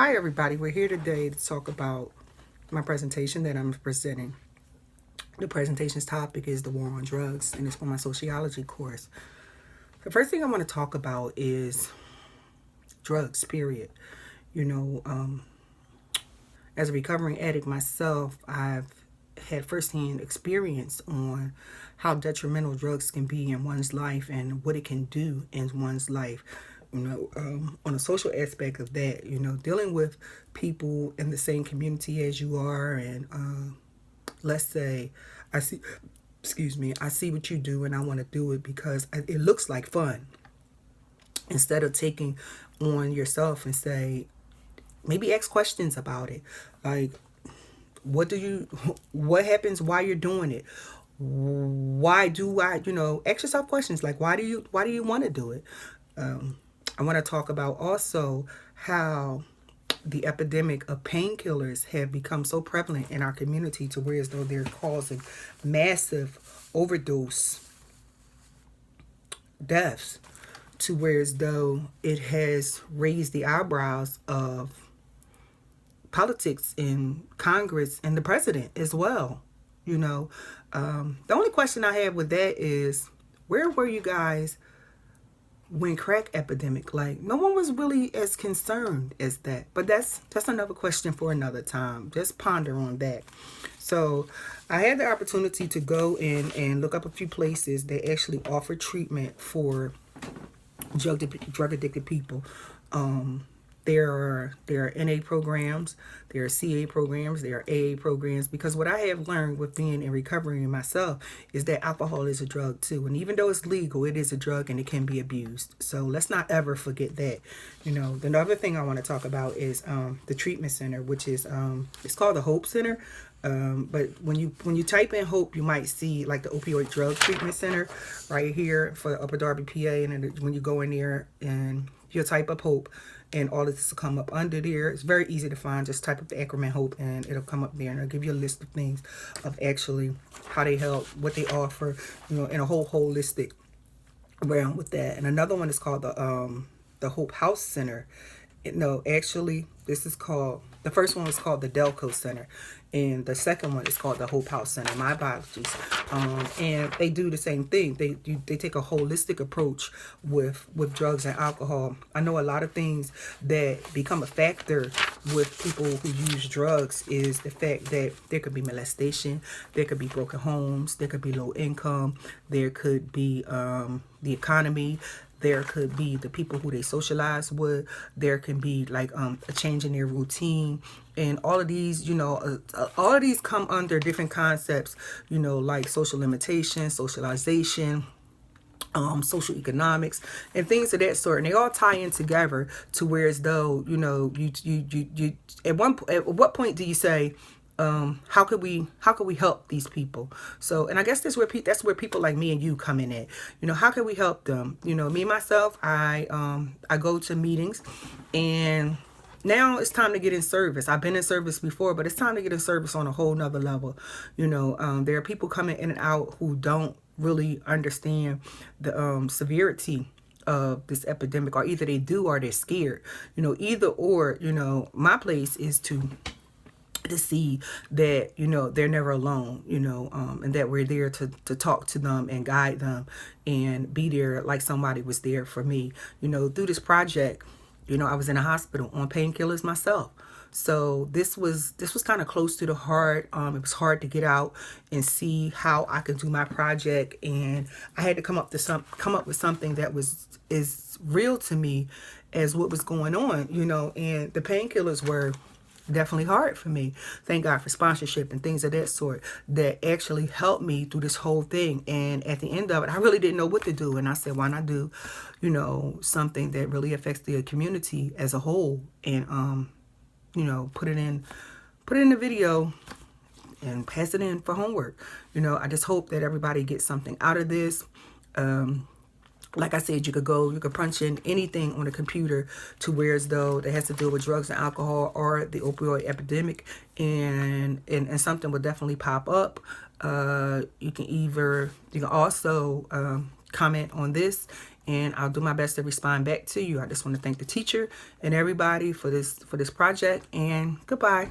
Hi, everybody. We're here today to talk about my presentation that I'm presenting. The presentation's topic is the war on drugs, and it's for my sociology course. The first thing I want to talk about is drugs, period. You know, as a recovering addict myself, I've had firsthand experience on how detrimental drugs can be in one's life and what it can do in one's life. On a social aspect of that, dealing with people in the same community as you are, and let's say I see, excuse me, I see what you do and I want to do it because it looks like fun. Instead of taking on yourself and say, maybe ask questions about it, like what happens while you're doing it, why do I, ask yourself questions like why do you want to do it. I want to talk about also how the epidemic of painkillers have become so prevalent in our community to where as though they're causing massive overdose deaths, to where as though it has raised the eyebrows of politics in Congress and the president as well. The only question I have with that is, where were you guys when crack epidemic? Like, no one was really as concerned as that. But that's another question for another time. Just ponder on that. So I had the opportunity to go in and look up a few places that actually offer treatment for drug addicted people. There are NA programs, there are CA programs, there are AA programs, because what I have learned with being in recovery myself is that alcohol is a drug too. And even though it's legal, it is a drug and it can be abused. So let's not ever forget that. The other thing I want to talk about is the treatment center, which is it's called the Hope Center. But when you type in Hope, you might see like the opioid drug treatment center right here for Upper Darby, PA. And then when you go in there and you'll type up Hope, and all of this will come up under there. It's very easy to find. Just type up the acronym HOPE and it'll come up there, and it'll give you a list of things of actually how they help, what they offer, in a whole holistic realm with that. And another one is called the Hope House Center. Actually, the first one was called the Delco Center, and the second one is called the Hope House Center. My apologies. And they do the same thing. They take a holistic approach with drugs and alcohol. I know a lot of things that become a factor with people who use drugs is the fact that there could be molestation, there could be broken homes, there could be low income, there could be the economy. There could be the people who they socialize with. There can be like a change in their routine. And all of these, all of these come under different concepts, like social limitation, socialization, social economics, and things of that sort. And they all tie in together to where as though, you at what point do you say, how could we help these people? So, and I guess that's where people like me and you come in at. How can we help them? Me myself, I go to meetings, and now it's time to get in service. I've been in service before, but it's time to get in service on a whole nother level. There are people coming in and out who don't really understand the severity of this epidemic, or either they do or they're scared. Either or. My place is to see that they're never alone, and that we're there to talk to them and guide them and be there like somebody was there for me. Through this project, I was in a hospital on painkillers myself. So this was kind of close to the heart. It was hard to get out and see how I could do my project, and I had to come up with something that was as real to me as what was going on. And the painkillers were definitely hard for me. Thank God for sponsorship and things of that sort that actually helped me through this whole thing. And at the end of it, I really didn't know what to do. And I said, why not do, something that really affects the community as a whole, and put it in the video and pass it in for homework. I just hope that everybody gets something out of this. Like I said, you could punch in anything on the computer to where as though that has to do with drugs and alcohol or the opioid epidemic, and something will definitely pop up. You can also comment on this and I'll do my best to respond back to you. I just want to thank the teacher and everybody for this project, and goodbye.